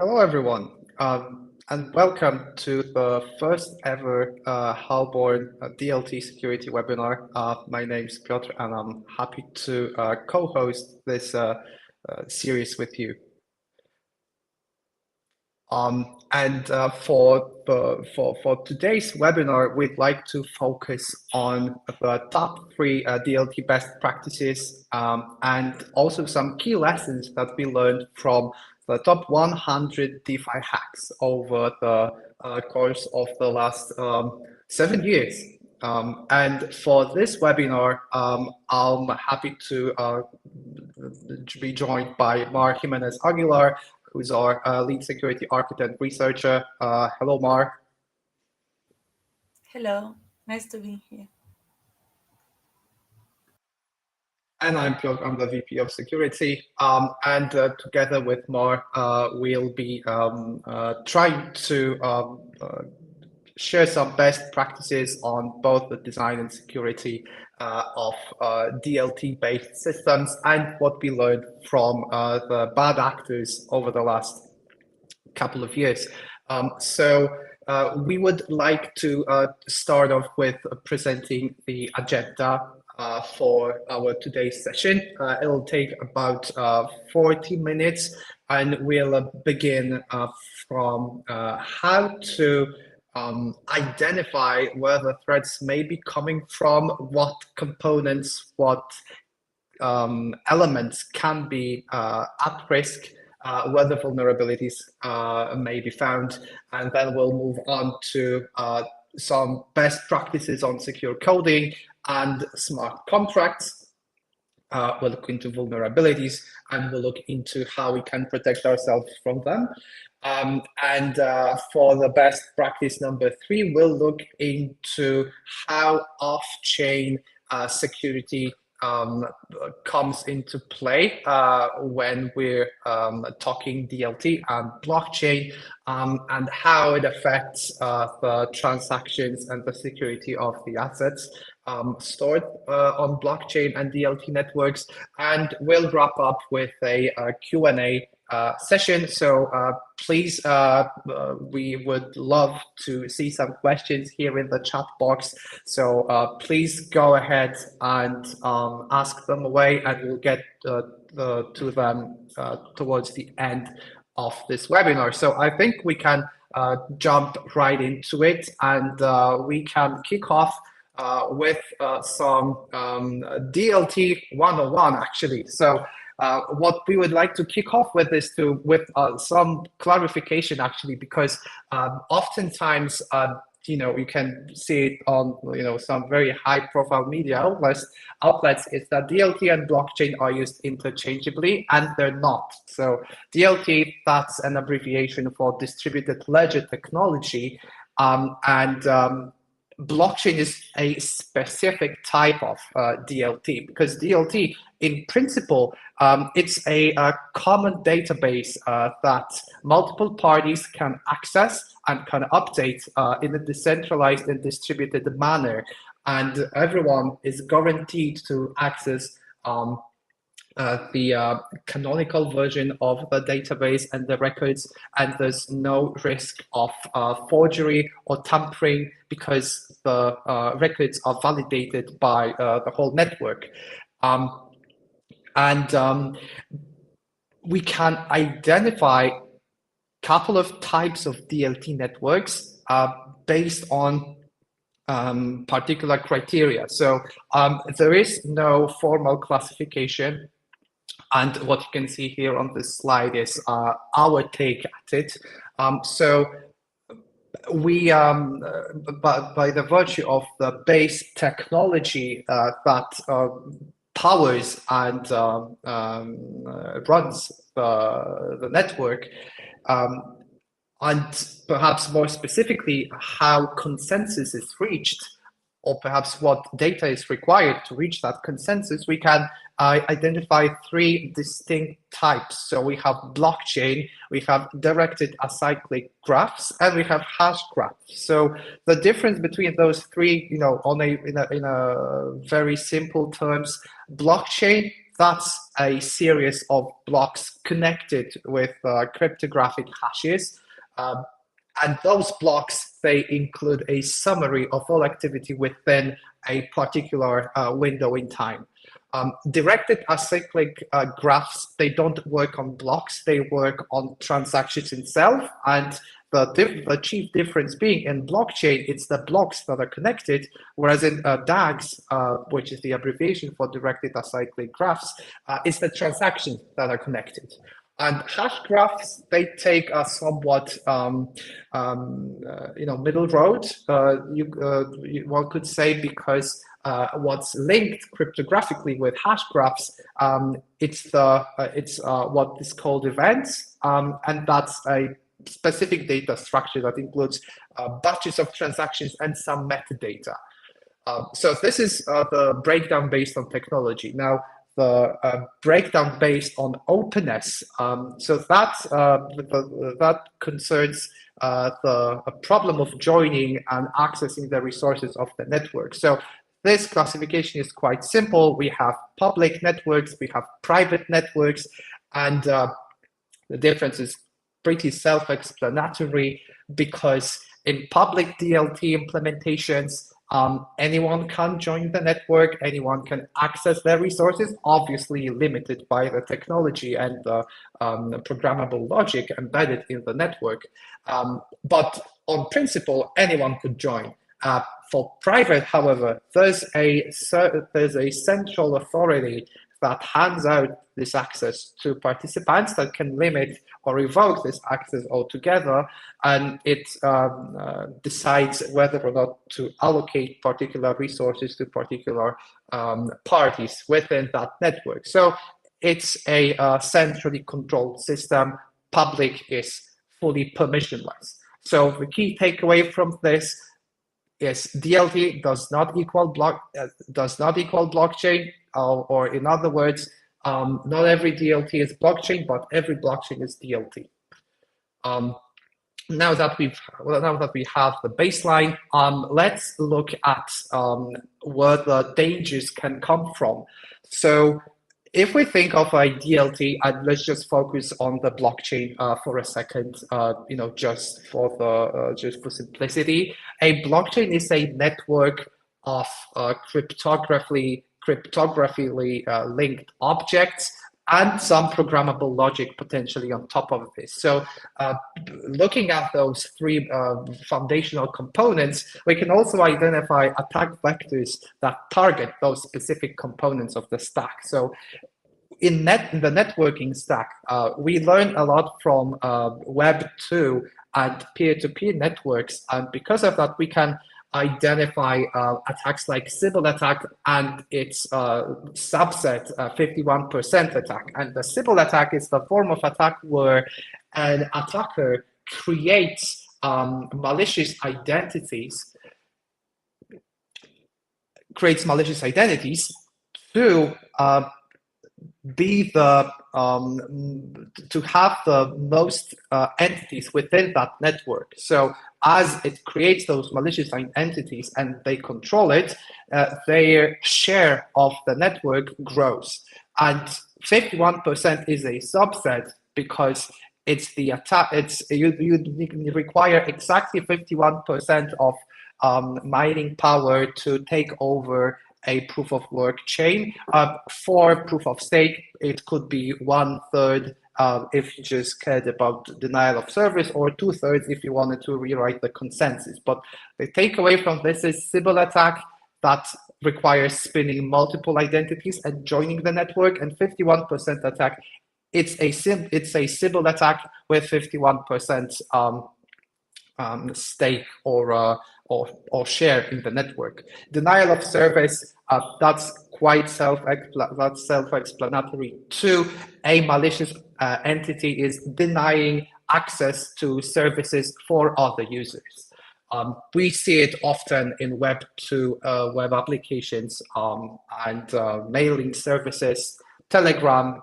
Hello, everyone, and welcome to the first ever Halborn DLT Security webinar. My name is Piotr, and I'm happy to co-host this series with you. For today's webinar, we'd like to focus on the top three DLT best practices and also some key lessons that we learned from the top 100 DeFi hacks over the course of the last 7 years. And for this webinar, I'm happy to be joined by Gimenez-Aguilar, who's our lead security architect researcher. Hello, Mar. Hello, nice to be here. And I'm Piotr, I'm the VP of Security. And together with Mar, we'll be trying to share some best practices on both the design and security of DLT-based systems and what we learned from the bad actors over the last couple of years. We would like to start off with presenting the agenda for our today's session. It'll take about 40 minutes, and we'll begin from how to identify where the threats may be coming from, what components, what elements can be at risk, where the vulnerabilities may be found, and then we'll move on to some best practices on secure coding and smart contracts. We'll look into vulnerabilities, and we'll look into how we can protect ourselves from them. For the best practice number 3, we'll look into how off-chain security comes into play when we're talking DLT and blockchain, and how it affects the transactions and the security of the assets stored on blockchain and DLT networks. And we'll wrap up with a Q&A session. So please, we would love to see some questions here in the chat box. So please go ahead and ask them away, and we'll get to them towards the end of this webinar. So I think we can jump right into it, and we can kick off with some DLT 101, actually. So what we would like to kick off with is with some clarification, actually, because oftentimes, you can see it on, some very high-profile media outlets, is that DLT and blockchain are used interchangeably, and they're not. So DLT, that's an abbreviation for distributed ledger technology, and blockchain is a specific type of DLT, because DLT, in principle, it's a common database that multiple parties can access and can update in a decentralized and distributed manner. And everyone is guaranteed to access the canonical version of the database and the records, and there's no risk of forgery or tampering because the records are validated by the whole network. We can identify a couple of types of DLT networks based on particular criteria. So there is no formal classification. And what you can see here on this slide is our take at it. So we, by the virtue of the base technology that powers and runs the network, and perhaps more specifically, how consensus is reached, or perhaps what data is required to reach that consensus, we can identify 3 distinct types. So we have blockchain, we have directed acyclic graphs, and we have hash graphs. So the difference between those 3, in a very simple terms, blockchain that's a series of blocks connected with cryptographic hashes. And those blocks, they include a summary of all activity within a particular window in time. Directed acyclic graphs, they don't work on blocks, they work on transactions itself. And the chief difference being in blockchain, it's the blocks that are connected, whereas in DAGs, which is the abbreviation for directed acyclic graphs, it's the transactions that are connected. And hash graphs, they take a somewhat, middle road. One could say, because what's linked cryptographically with hash graphs, it's what is called events, and that's a specific data structure that includes batches of transactions and some metadata. So this is the breakdown based on technology. Now, the breakdown based on openness. So that concerns the problem of joining and accessing the resources of the network. So this classification is quite simple. We have public networks, we have private networks, and the difference is pretty self-explanatory, because in public DLT implementations, anyone can join the network, anyone can access their resources, obviously limited by the technology and the programmable logic embedded in the network. But on principle, anyone could join. For private, however, there's a central authority that hands out this access to participants that can limit or revoke this access altogether, and it decides whether or not to allocate particular resources to particular parties within that network. So it's a centrally controlled system. Public is fully permissionless. So the key takeaway from this is DLT does not equal blockchain, or in other words, not every DLT is blockchain, but every blockchain is DLT. Now that we have the baseline, let's look at where the dangers can come from. So if we think of a DLT, and let's just focus on the blockchain for a second, just for simplicity, a blockchain is a network of cryptographically linked objects and some programmable logic potentially on top of this. So looking at those three foundational components, we can also identify attack vectors that target those specific components of the stack. So in the networking stack, we learn a lot from Web 2 and peer-to-peer networks, and because of that, we can identify attacks like Sybil attack and its subset, 51% attack. And the Sybil attack is the form of attack where an attacker creates malicious identities to be the to have the most entities within that network. So as it creates those malicious entities and they control it, their share of the network grows. And 51% is a subset because it's the attack. You require exactly 51% of mining power to take over a proof of work chain. For proof of stake, it could be 1/3 if you just cared about denial of service, or 2/3 if you wanted to rewrite the consensus. But the takeaway from this is Sybil attack that requires spinning multiple identities and joining the network, and 51% attack, it's a Sybil attack with 51% stake or share in the network. Denial of service, that's quite self-explanatory too. A malicious entity is denying access to services for other users. We see it often in Web 2 web applications and mailing services, Telegram,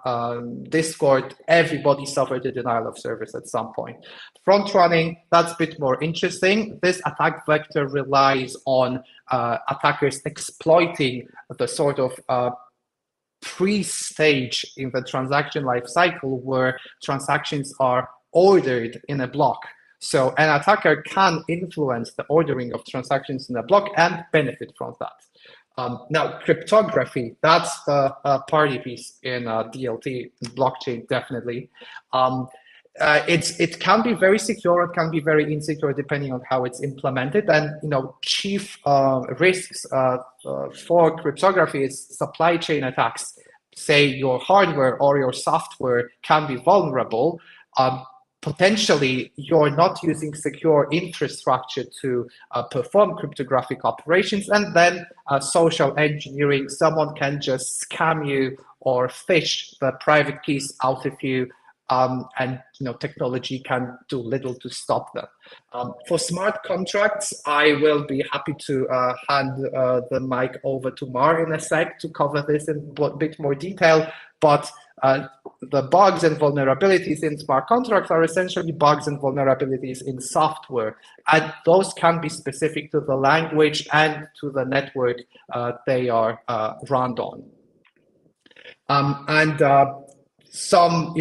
Discord. Everybody suffered a denial of service at some point. Front running, that's a bit more interesting. This attack vector relies on attackers exploiting the sort of pre-stage in the transaction lifecycle where transactions are ordered in a block. So an attacker can influence the ordering of transactions in a block and benefit from that. Now, cryptography, that's the party piece in DLT blockchain, definitely. It can be very secure, it can be very insecure depending on how it's implemented. And chief risks for cryptography is supply chain attacks. Say your hardware or your software can be vulnerable. Potentially, you're not using secure infrastructure to perform cryptographic operations, and then social engineering, someone can just scam you or phish the private keys out of you, and technology can do little to stop them. For smart contracts, I will be happy to hand the mic over to Mar in a sec to cover this in a bit more detail, but the bugs and vulnerabilities in smart contracts are essentially bugs and vulnerabilities in software, and those can be specific to the language and to the network they are run on. Some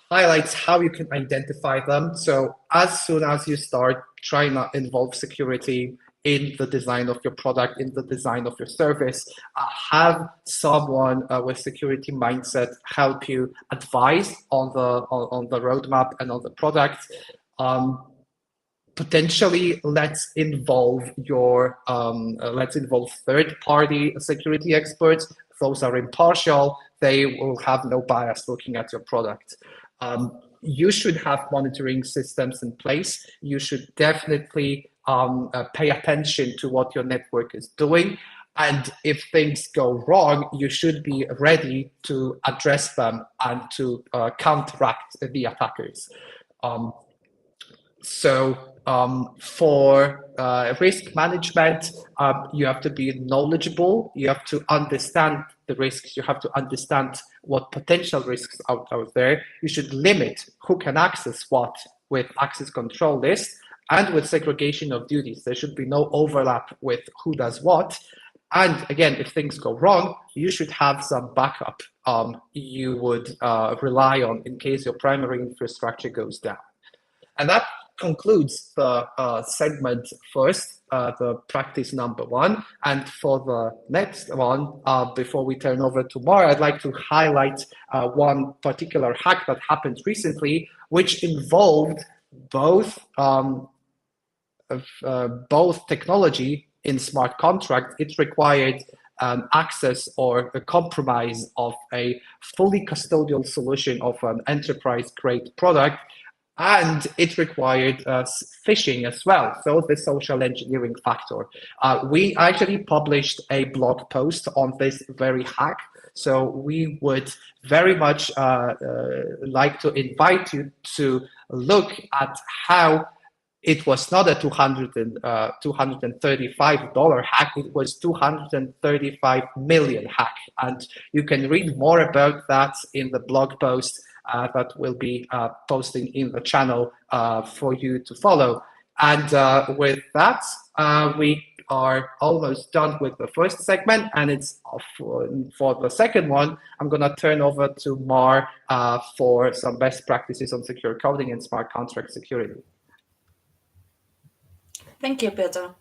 highlights how you can identify them. So as soon as you start trying to involve security in the design of your product, in the design of your service, have someone with security mindset help you advise on the roadmap and on the product. Potentially, let's involve third-party security experts. Those are impartial. They will have no bias looking at your product. You should have monitoring systems in place. You should definitely pay attention to what your network is doing. And if things go wrong, you should be ready to address them and to counteract the attackers. For risk management, you have to be knowledgeable. You have to understand the risks. You have to understand what potential risks out there. You should limit who can access what with access control list and with segregation of duties. There should be no overlap with who does what. And again, if things go wrong, you should have some backup you would rely on in case your primary infrastructure goes down. And that concludes the segment first, the practice number one. And for the next one, before we turn over to Mara, I'd like to highlight one particular hack that happened recently, which involved both technology in smart contract. It required access or a compromise of a fully custodial solution of an enterprise-grade product, and it required phishing as well, so the social engineering factor. We actually published a blog post on this very hack, so we would very much like to invite you to look at how it was not a $235 hack, it was $235 million hack. And you can read more about that in the blog post that will be posting in the channel for you to follow. And with that, we are almost done with the first segment, and it's for the second one, I'm gonna turn over to Mar for some best practices on secure coding and smart contract security. Thank you, Piotr.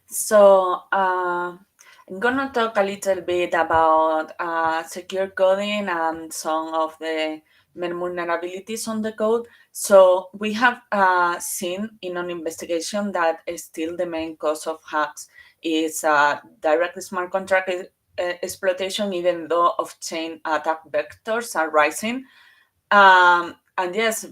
So I'm gonna talk a little bit about secure coding and some of the main vulnerabilities on the code. So we have seen in an investigation that still the main cause of hacks is direct smart contract exploitation, even though off-chain attack vectors are rising. And yes,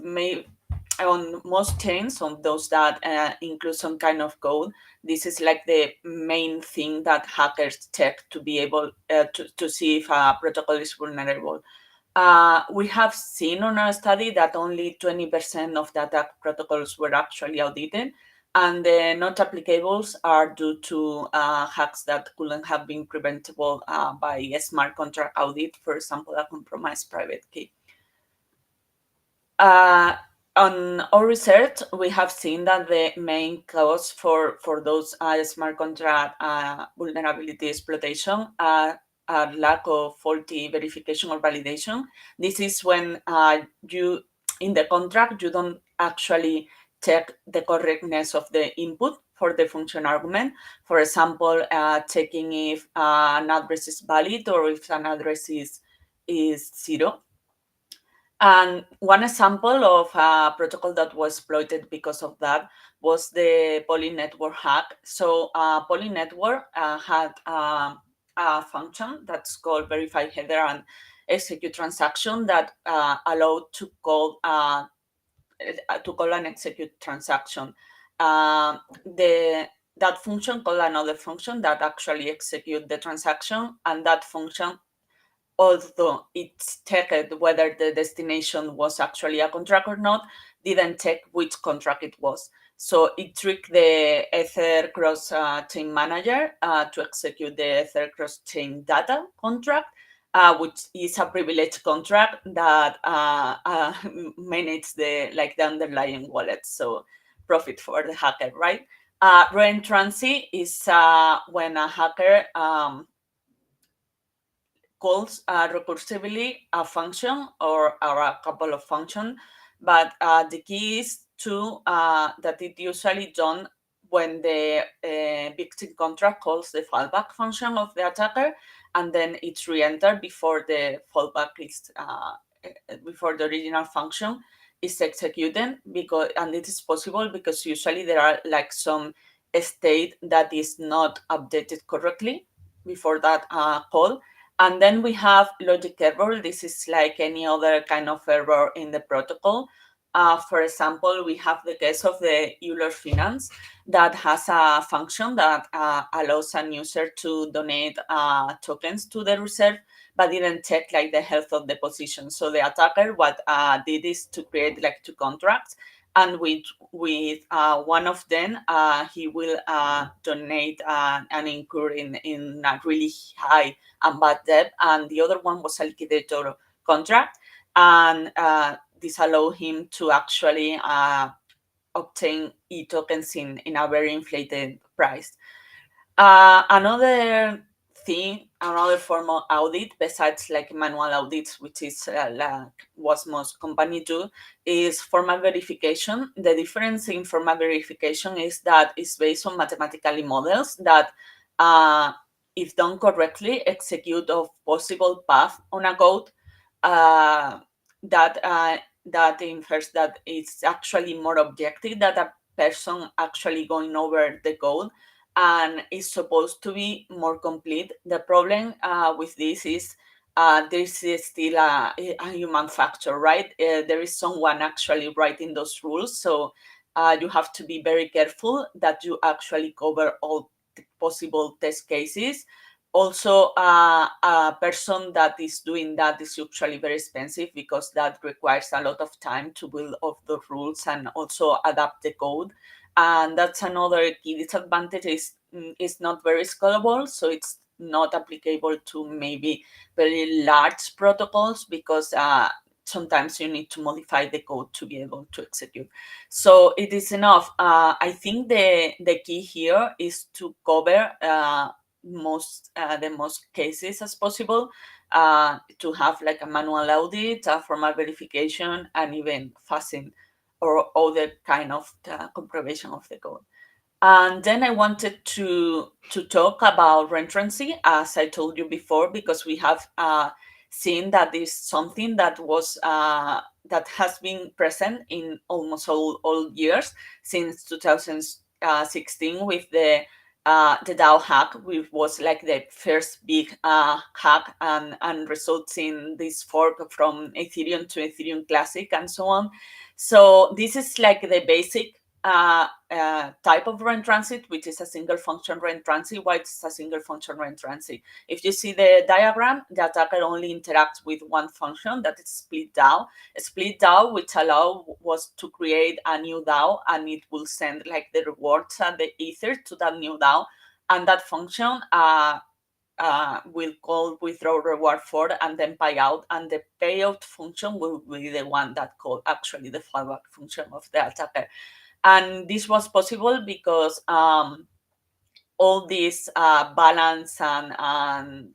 on most chains, on those that include some kind of code, this is like the main thing that hackers check to be able to see if a protocol is vulnerable. We have seen on our study that only 20% of the attack protocols were actually audited, and the not applicables are due to hacks that couldn't have been preventable by a smart contract audit, for example, a compromised private key. On our research, we have seen that the main cause for those smart contract vulnerability exploitation lack of faulty verification or validation. This is when you, in the contract, you don't actually check the correctness of the input for the function argument. For example, checking if an address is valid or if an address is 0. And one example of a protocol that was exploited because of that was the Poly network hack. So Poly network had a function that's called verify header and execute transaction that allowed to call an execute transaction. That function called another function that actually execute the transaction, and that function, although it checked whether the destination was actually a contract or not, didn't check which contract it was. So it tricked the Ether cross-chain manager to execute the Ether cross-chain data contract, which is a privileged contract that manages the underlying wallet. So profit for the hacker, right? Reentrancy is when a hacker calls recursively a function or a couple of functions, but the key is to that it usually done when the victim contract calls the fallback function of the attacker, and then it's re-entered before the fallback is before the original function is executed. And it is possible because usually there are like some state that is not updated correctly before that call. And then we have logic error. This is like any other kind of error in the protocol. For example, we have the case of the Euler Finance that has a function that allows an user to donate tokens to the reserve, but didn't check like the health of the position. So the attacker what did is to create like 2 contracts, and with one of them, he will donate and incur in a really high and bad debt, and the other one was a liquidator contract, and this allowed him to actually obtain e-tokens in a very inflated price. Another thing, another form of audit besides like manual audits, which is like what most companies do, is formal verification. The difference in formal verification is that it's based on mathematical models that, if done correctly, execute of possible path on a code that infers that it's actually more objective that a person actually going over the code and is supposed to be more complete. The problem with this is this is still a human factor, right? There is someone actually writing those rules, so you have to be very careful that you actually cover all the possible test cases. Also, a person that is doing that is usually very expensive because that requires a lot of time to build up the rules and also adapt the code. And that's another key disadvantage is it's not very scalable, so it's not applicable to maybe very large protocols because sometimes you need to modify the code to be able to execute. So it is enough. I think the key here is to cover the most cases as possible, to have like a manual audit, a formal verification, and even fuzzing or other kind of compromission of the code. And then I wanted to talk about reentrancy, as I told you before, because we have seen that is something that was that has been present in almost all years since 2016 with the DAO hack, which was like the first big hack and results in this fork from Ethereum to Ethereum Classic and so on. So this is like the basic type of reentrancy, which is a single function reentrancy. Why it's a single function reentrancy? If you see the diagram, the attacker only interacts with one function, that is split DAO. A split DAO, which was to create a new DAO, and it will send like the rewards and the ether to that new DAO, and that function will call withdraw reward for and then pay out, and the payout function will be the one that call actually the fallback function of the attacker. And this was possible because all this balance and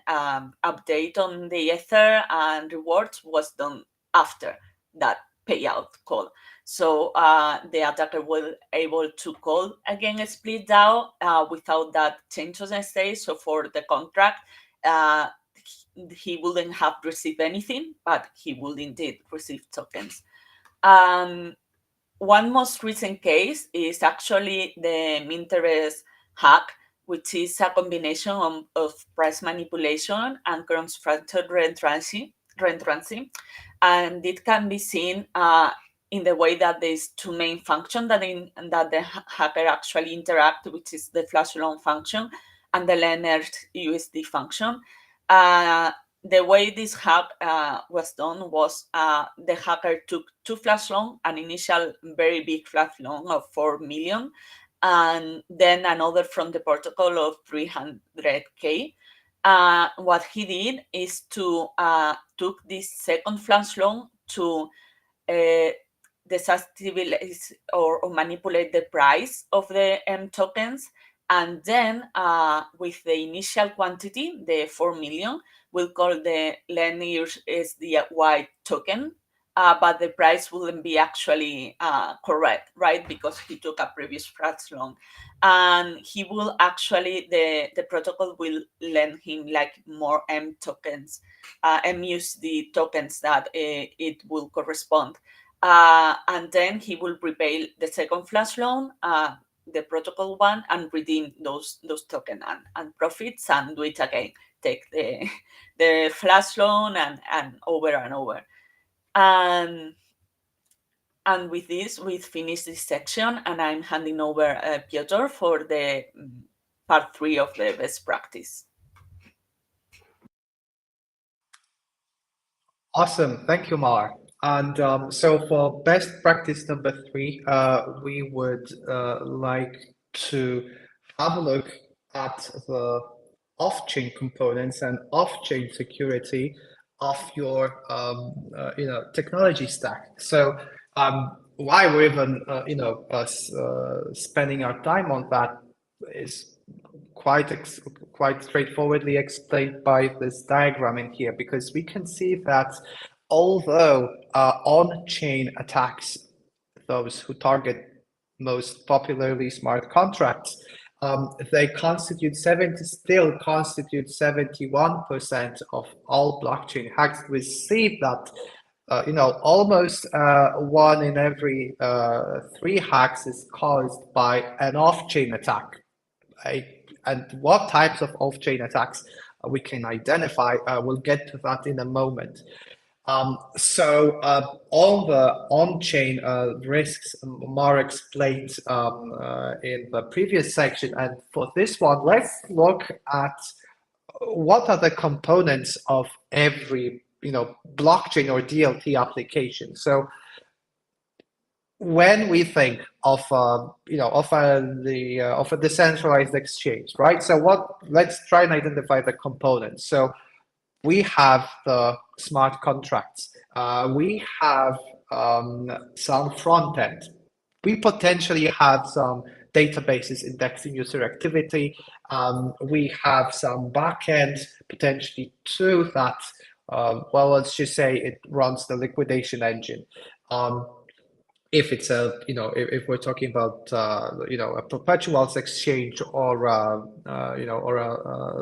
update on the Ether and rewards was done after that payout call. So the attacker will able to call again a split DAO without that change on the state. So for the contract, he wouldn't have received anything, but he would indeed receive tokens. One most recent case is actually the Minterest hack, which is a combination of price manipulation and cross-fractured reentrancy. And it can be seen in the way that there's two main functions that the hacker actually interact, which is the flash loan function and the Leonard USD function. The way this hack was done was the hacker took two flash loan, an initial very big flash loan of 4 million, and then another from the protocol of 300K. What he did is to took this second flash loan to destabilize or manipulate the price of the M tokens, and then with the initial quantity, the 4 million, we'll call the Lineage SDY token, but the price wouldn't be actually correct, right? Because he took a previous flash loan. And he will actually, the protocol will lend him like more M tokens, MUSD tokens that it will correspond. And then he will repay the second flash loan, the protocol one, and redeem those tokens and profits and do it again. Take the flash loan and over and over. And with this, we've finished this section, and I'm handing over Piotr for the part 3 of the best practice. Awesome, thank you, Mar. And so for best practice number 3, we would like to have a look at the off-chain components and off-chain security of your technology stack. So why we're even spending our time on that is quite straightforwardly explained by this diagram in here, because we can see that although on-chain attacks, those who target most popularly smart contracts, they still constitute 71% of all blockchain hacks. We see that almost 1 in every 3 hacks is caused by an off-chain attack. And what types of off-chain attacks we can identify, we'll get to that in a moment. So all the on-chain risks Mar explained in the previous section, and for this one, let's look at what are the components of every blockchain or DLT application. So when we think of a decentralized exchange, right? So let's try and identify the components. So we have the smart contracts. We have some front end. We potentially have some databases indexing user activity. We have some back end potentially too that, well, let's just say it runs the liquidation engine. If it's if we're talking about a perpetuals exchange or a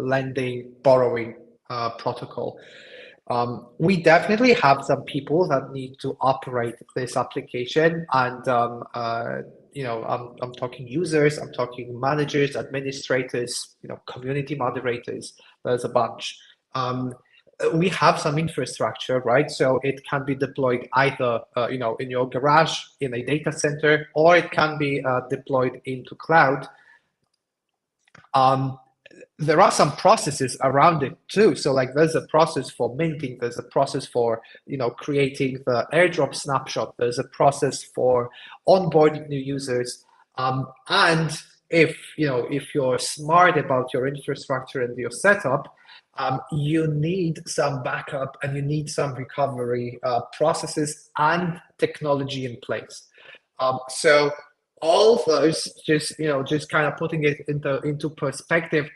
lending borrowing protocol, we definitely have some people that need to operate this application, and I'm talking users, I'm talking managers, administrators, community moderators. There's a bunch. We have some infrastructure, right? So it can be deployed either, in your garage, in a data center, or it can be deployed into cloud. There are some processes around it too. So like there's a process for minting, there's a process for, creating the airdrop snapshot, there's a process for onboarding new users. And if you're smart about your infrastructure and your setup, you need some backup and you need some recovery processes and technology in place. So all those, just kind of putting it into perspective,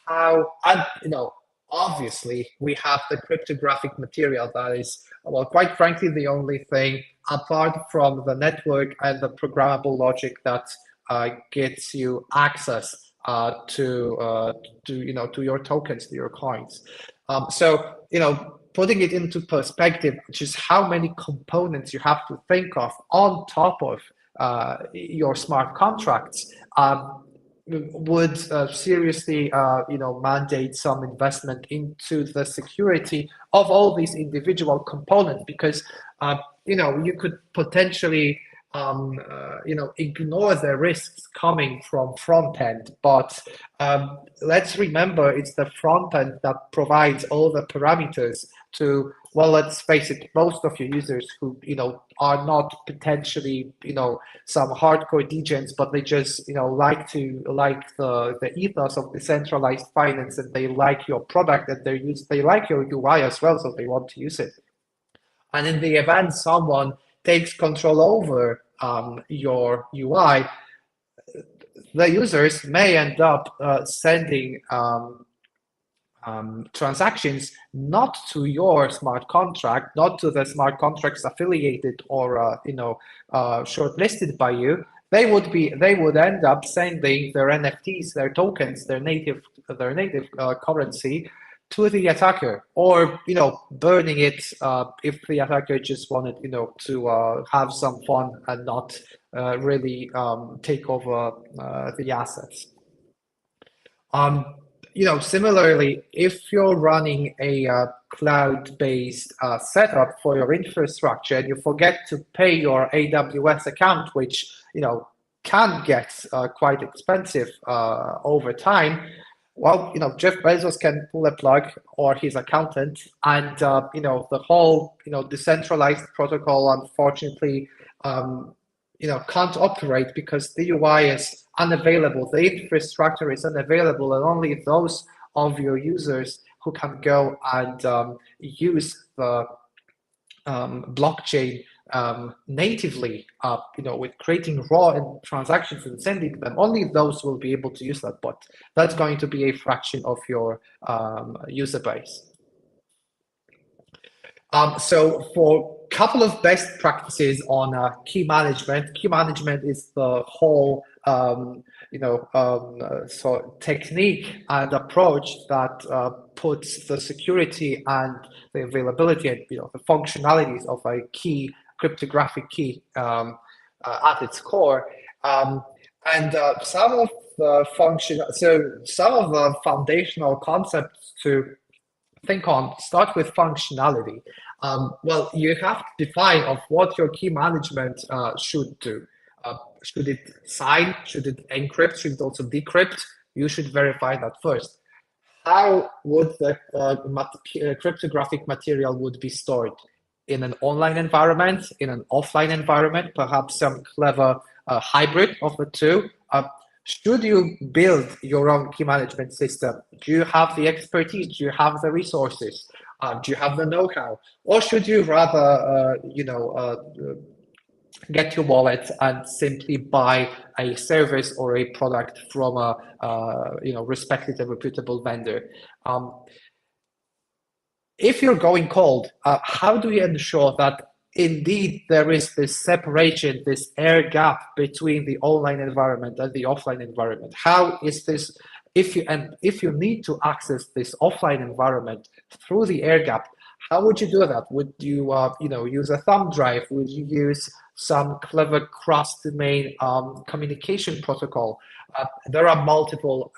how, and obviously we have the cryptographic material that is, well, quite frankly, the only thing apart from the network and the programmable logic that gets you access to your tokens, to your coins. So putting it into perspective, just how many components you have to think of on top of your smart contracts would seriously, mandate some investment into the security of all these individual components, because you could potentially ignore the risks coming from front end, but let's remember it's the front end that provides all the parameters to, well, let's face it, most of your users who are not potentially some hardcore degens, but they just like the ethos of decentralized finance, and they like your product, and they like your UI as well, so they want to use it. And in the event someone takes control over your UI, the users may end up sending transactions not to your smart contract, not to the smart contracts affiliated or shortlisted by you. They would end up sending their NFTs, their tokens, their native currency to the attacker, or burning it if the attacker just wanted to have some fun and not really take over the assets. Similarly, if you're running a cloud-based setup for your infrastructure and you forget to pay your AWS account, which can get quite expensive over time, well, Jeff Bezos can pull a plug, or his accountant, and the whole decentralized protocol, unfortunately, can't operate because the UI is unavailable, the infrastructure is unavailable, and only those of your users who can go and use the blockchain natively, with creating raw transactions and sending them, only those will be able to use that, but that's going to be a fraction of your user base. So for a couple of best practices on key management is the whole technique and approach that puts the security and the availability and the functionalities of a key cryptographic key at its core. Some of the foundational concepts to think on start with functionality. Well, you have to define of what your key management should do. Should it sign? Should it encrypt? Should it also decrypt? You should verify that first. How would the cryptographic material would be stored? In an online environment, in an offline environment, perhaps some clever hybrid of the two. Should you build your own key management system? Do you have the expertise? Do you have the resources? Do you have the know-how? Or should you rather, get your wallet and simply buy a service or a product from a, respected and reputable vendor? If you're going cold, how do you ensure that indeed there is this separation, this air gap between the online environment and the offline environment? How is this, if you need to access this offline environment through the air gap, how would you do that? Would you use a thumb drive? Would you use some clever cross-domain communication protocol? There are multiple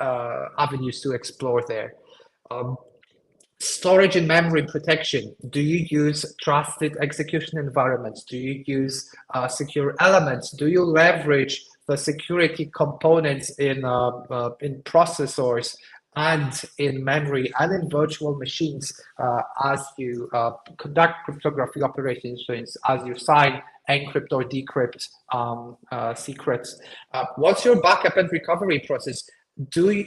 avenues to explore there. Storage and memory protection. Do you use trusted execution environments? Do you use secure elements? Do you leverage the security components in processors and in memory and in virtual machines as you conduct cryptography operations, as you sign, encrypt or decrypt secrets? What's your backup and recovery process?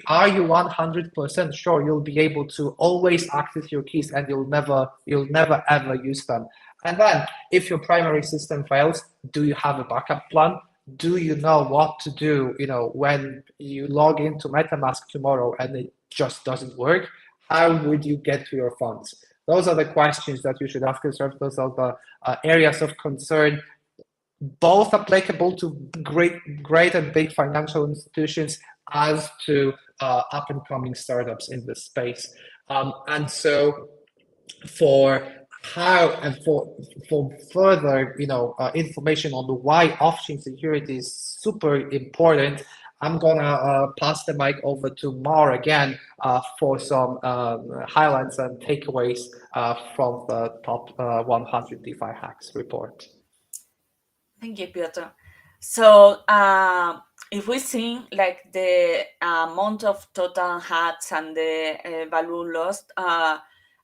Are you 100% sure you'll be able to always access your keys and you'll never ever use them? And then if your primary system fails, do you have a backup plan? do you know what to do, when you log into MetaMask tomorrow and it just doesn't work? How would you get to your funds? Those are the questions that you should ask yourself. Those are the areas of concern, both applicable to great and big financial institutions as to up and coming startups in this space. And so for how and for further information on the why off-chain security is super important, I'm gonna pass the mic over to Mar again for some highlights and takeaways from the top 100 DeFi hacks report. Thank you, Piotr. So if we see like the amount of total hacks and the value lost,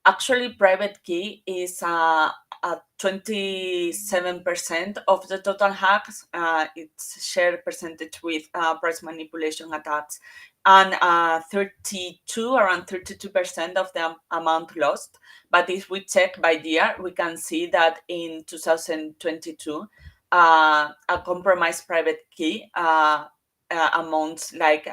actually private key is 27% of the total hacks. It's share percentage with price manipulation attacks, and around 32% of the amount lost. But if we check by year, we can see that in 2022, a compromised private key amounts like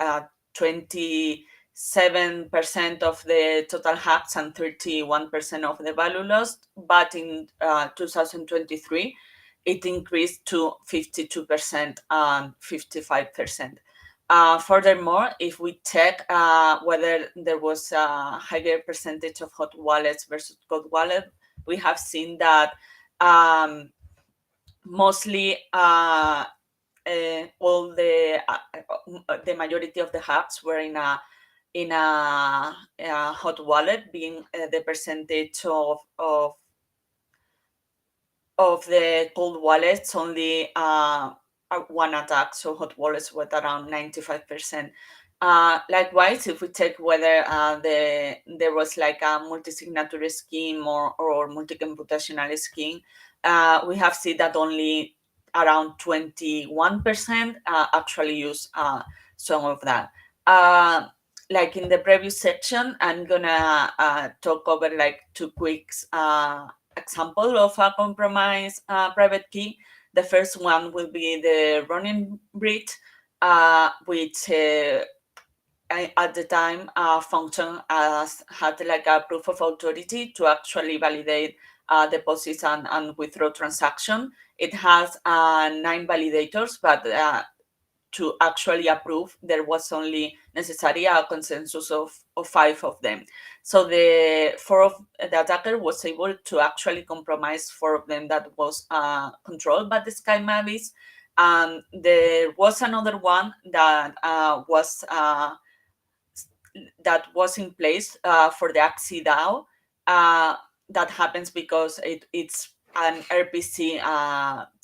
27% of the total hacks and 31% of the value lost. But in 2023, it increased to 52% and 55%. Furthermore, if we check whether there was a higher percentage of hot wallets versus cold wallet, we have seen that mostly all the majority of the hacks were in a hot wallet, being the percentage of the cold wallets only one attack, so hot wallets were around 95%. Likewise, if we check whether there was like a multi-signatory scheme or multi-computational scheme, we have seen that only around 21% actually use some of that. Like in the previous section, I'm gonna talk over like two quick example of a compromised private key. The first one will be the running bridge, which at the time functioned as had like a proof of authority to actually validate deposits and withdraw transaction. It has 9 validators, but to actually approve, there was only necessary a consensus of 5 of them. So the attacker was able to actually compromise 4 of them that was controlled by the Gimenez. And there was another one that was in place for the Axie DAO. That happens because it's an RPC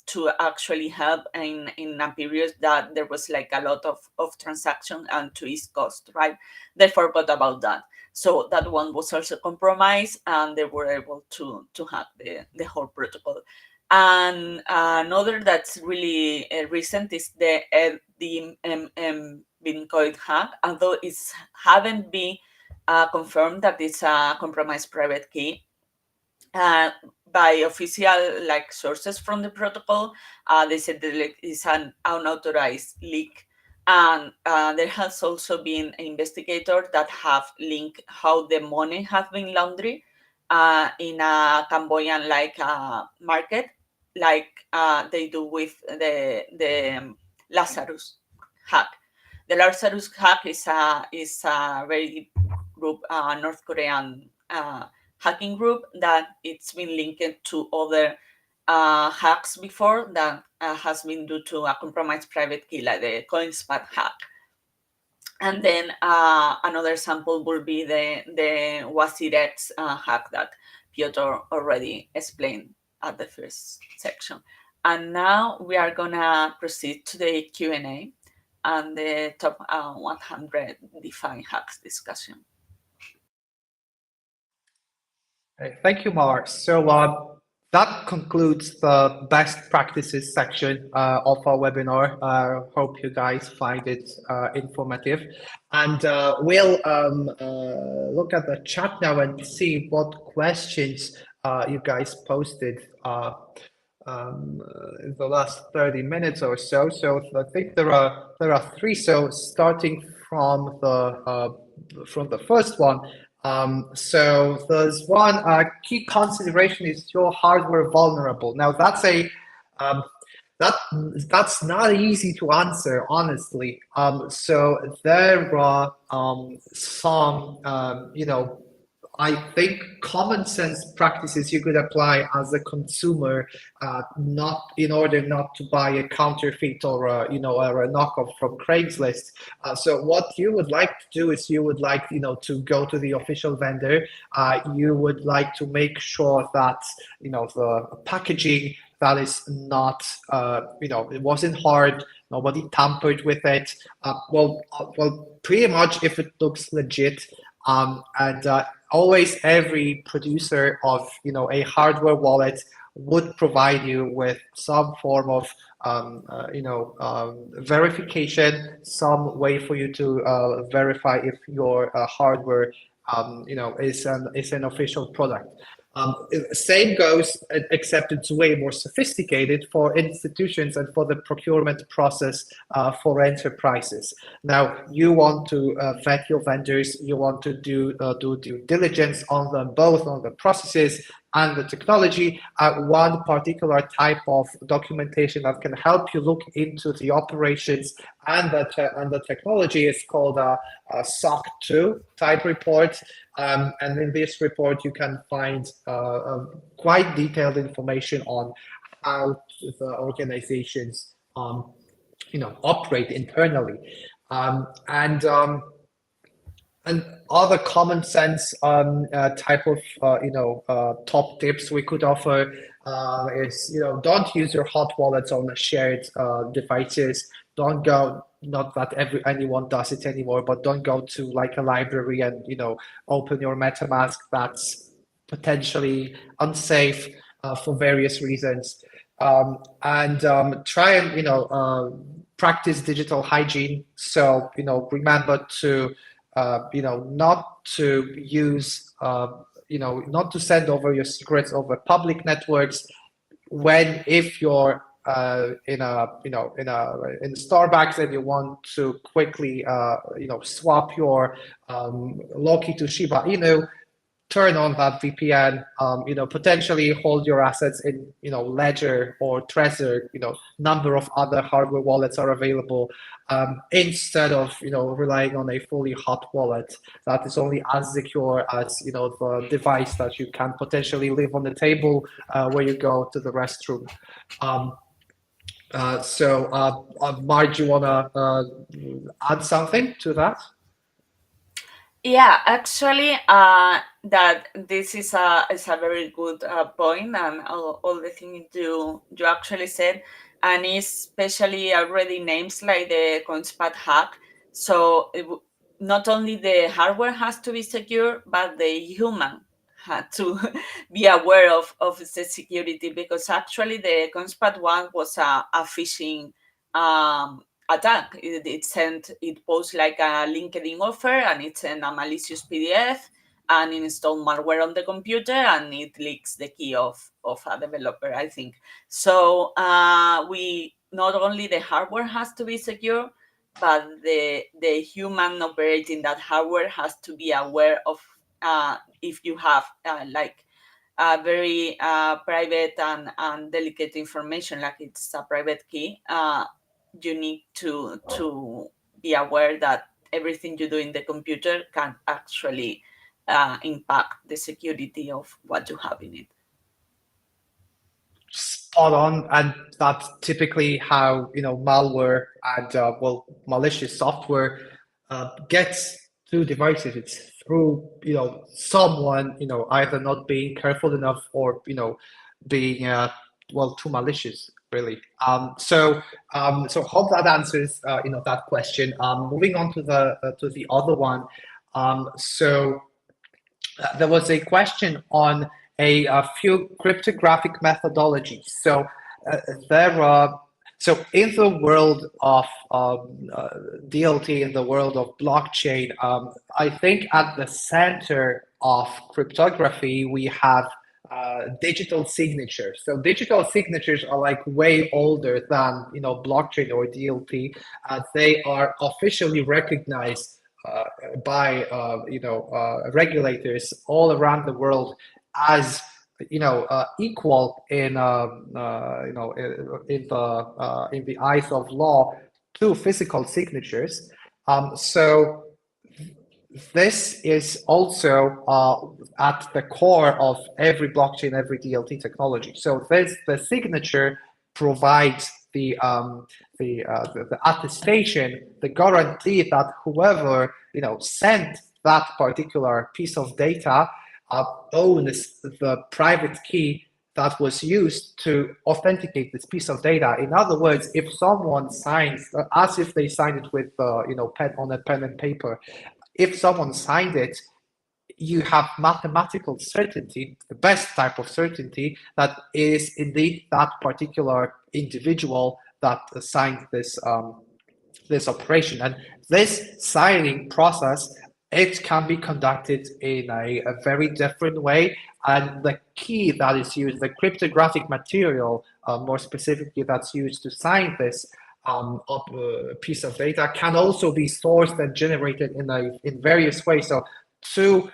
to actually help in a period that there was like a lot of transaction and to ease cost, right? They forgot about that. So that one was also compromised and they were able to hack the whole protocol. And another that's really recent is the Bitcoin hack, although it haven't been confirmed that it's a compromised private key. By official like sources from the protocol, they said that it's an unauthorized leak, and there has also been investigators that have linked how the money has been laundered in a Cambodian like market, like they do with the Lazarus hack. The Lazarus hack is a very group North Korean hacking group that it's been linked to other hacks before that has been due to a compromised private key, like the CoinSpot hack. And then another sample will be the Wasirex hack that Piotr already explained at the first section. And now we are gonna proceed to the Q&A and the top 100 DeFi hacks discussion. Thank you, Mark. So that concludes the best practices section of our webinar. Hope you guys find it informative. And we'll look at the chat now and see what questions you guys posted in the last 30 minutes or so. So I think there are three. So starting from the first one. So there's one key consideration is your hardware vulnerable. Now that's a um, that that's not easy to answer, honestly. So there are some I think common sense practices you could apply as a consumer, not in order not to buy a counterfeit or or a knockoff from Craigslist. So what you would like to do is you would like to go to the official vendor. You would like to make sure that the packaging that is not it wasn't hard. Nobody tampered with it. Pretty much if it looks legit. And always every producer of a hardware wallet would provide you with some form of verification, some way for you to verify if your hardware is an official product. Same goes, except it's way more sophisticated for institutions and for the procurement process for enterprises. Now, you want to vet your vendors, you want to do due diligence on them, both on the processes and the technology. One particular type of documentation that can help you look into the operations and the technology is called a SOC 2 type report. And in this report, you can find quite detailed information on how the organizations operate internally. And other common sense type of top tips we could offer is don't use your hot wallets on shared devices. Don't go, not that anyone does it anymore, but don't go to like a library and open your MetaMask. That's potentially unsafe for various reasons. And try and practice digital hygiene. So remember to not to use, not to send over your secrets over public networks. If you're in Starbucks and you want to quickly, swap your Loki to Shiba Inu, turn on that VPN, potentially hold your assets in, Ledger or Trezor, number of other hardware wallets are available, instead of, relying on a fully hot wallet that is only as secure as, the device that you can potentially leave on the table where you go to the restroom. Mark, do you want to add something to that? Yeah, actually, that this is a very good point, and all the things you actually said, and especially already names like the CoinSpot hack. So not only the hardware has to be secure, but the human had to be aware of the security, because actually the CoinSpot one was a phishing attack. It posts like a LinkedIn offer, and it sent a malicious PDF and install malware on the computer, and it leaks the key of a developer, I think. So we not only the hardware has to be secure, but the human operating that hardware has to be aware of if you have like very private and delicate information, like it's a private key. You need to be aware that everything you do in the computer can actually impact the security of what you have in it. Spot on, and that's typically how malware and malicious software gets to devices. It's through someone either not being careful enough or being too malicious, really. So hope that answers that question. Moving on to the other one. There was a question on a few cryptographic methodologies. So in the world of DLT, in the world of blockchain, I think at the center of cryptography we have digital signatures. So digital signatures are like way older than blockchain or DLT. They are officially recognized by regulators all around the world as equal in in the eyes of law to physical signatures. So this is also at the core of every blockchain, every DLT technology. So the signature provides the attestation, the guarantee that whoever sent that particular piece of data owns the private key that was used to authenticate this piece of data. In other words, if someone signs, as if they signed it with pen on a pen and paper, if someone signed it, you have mathematical certainty, the best type of certainty, that is indeed that particular individual that signed this this operation. And this signing process, it can be conducted in a very different way. And the key that is used, the cryptographic material, more specifically, that's used to sign this piece of data, can also be sourced and generated in various ways. So two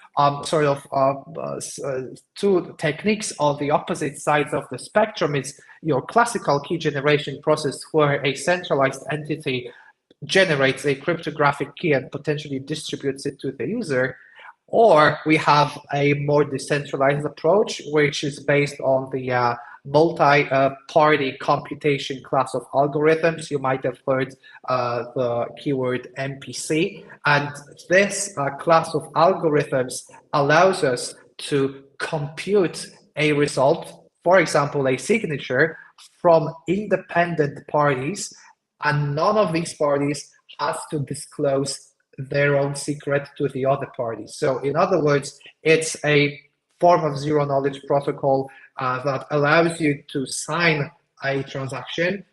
two techniques on the opposite sides of the spectrum is your classical key generation process, where a centralized entity generates a cryptographic key and potentially distributes it to the user. Or we have a more decentralized approach, which is based on the multi-party computation class of algorithms. You might have heard the keyword MPC. And this class of algorithms allows us to compute a result, for example, a signature, from independent parties, and none of these parties has to disclose their own secret to the other party. So in other words, it's a form of zero knowledge protocol that allows you to sign a transaction,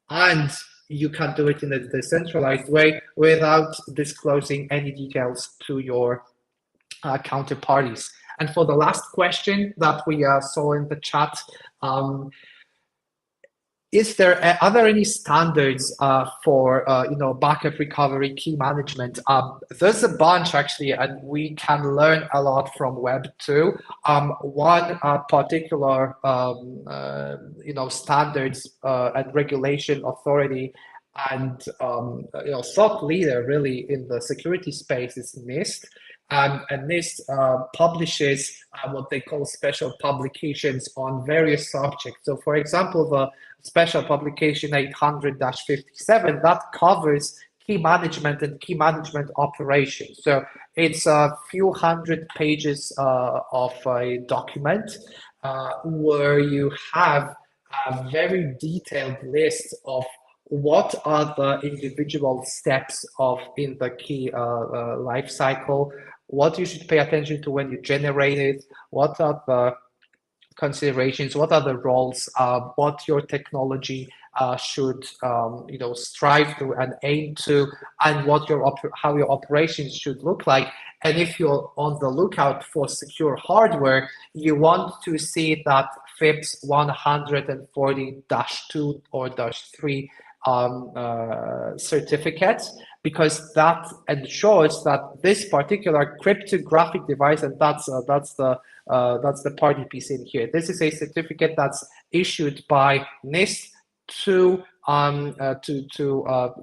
and you can do it in a decentralized way without disclosing any details to your counterparties. And for the last question that we saw in the chat, are there any standards for backup recovery, key management? There's a bunch actually, and we can learn a lot from Web 2. One particular standards and regulation authority and thought leader really in the security space is NIST. And NIST publishes what they call special publications on various subjects. So for example, the special publication 800-57, that covers key management and key management operations. So it's a few hundred pages of a document where you have a very detailed list of what are the individual steps in the key life cycle, what you should pay attention to when you generate it, what are the considerations, what are the roles, what your technology should strive to and aim to, and what how your operations should look like. And if you're on the lookout for secure hardware, you want to see that FIPS 140-2 or -3 certificate, because that ensures that this particular cryptographic device, and that's the party piece in here. This is a certificate that's issued by NIST to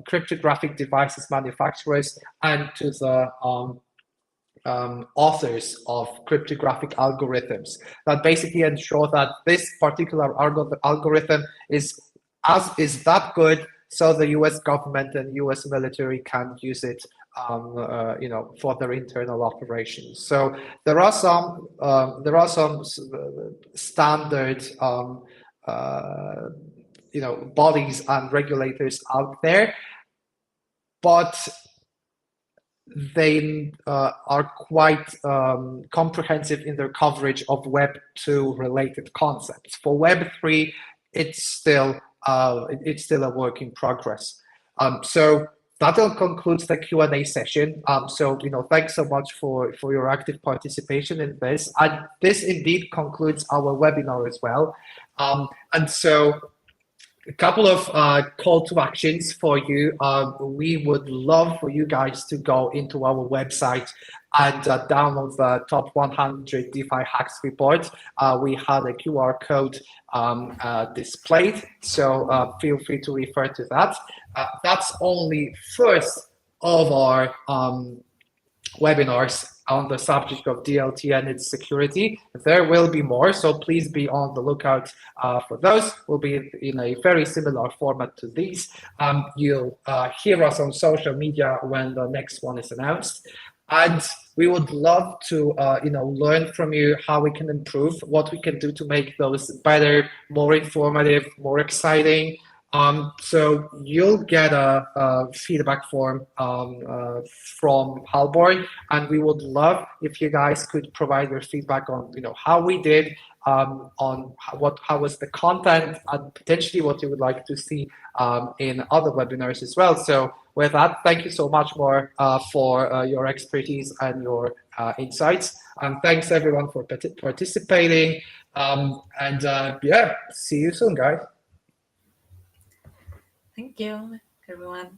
cryptographic devices manufacturers and to the authors of cryptographic algorithms, that basically ensure that this particular algorithm is that good, so the U.S. government and U.S. military can use it, for their internal operations. So there are some standard, bodies and regulators out there, but they are quite comprehensive in their coverage of Web 2 related concepts. For Web 3, it's still a work in progress. So that'll conclude the Q&A session. So, thanks so much for your active participation in this. And this indeed concludes our webinar as well. And so a couple of call to actions for you. We would love for you guys to go into our website and download the top 100 DeFi hacks report. We have a QR code displayed, so feel free to refer to that. That's only first of our webinars on the subject of DLT and its security. There will be more, so please be on the lookout for those. We'll be in a very similar format to these. You'll hear us on social media when the next one is announced. And we would love to learn from you how we can improve, what we can do to make those better, more informative, more exciting. So you'll get a feedback form from Halborn, and we would love if you guys could provide your feedback on how we did, on how was the content, and potentially what you would like to see in other webinars as well. So with that, thank you so much more for your expertise and your insights, and thanks everyone for participating. Yeah, see you soon, guys. Thank you, everyone.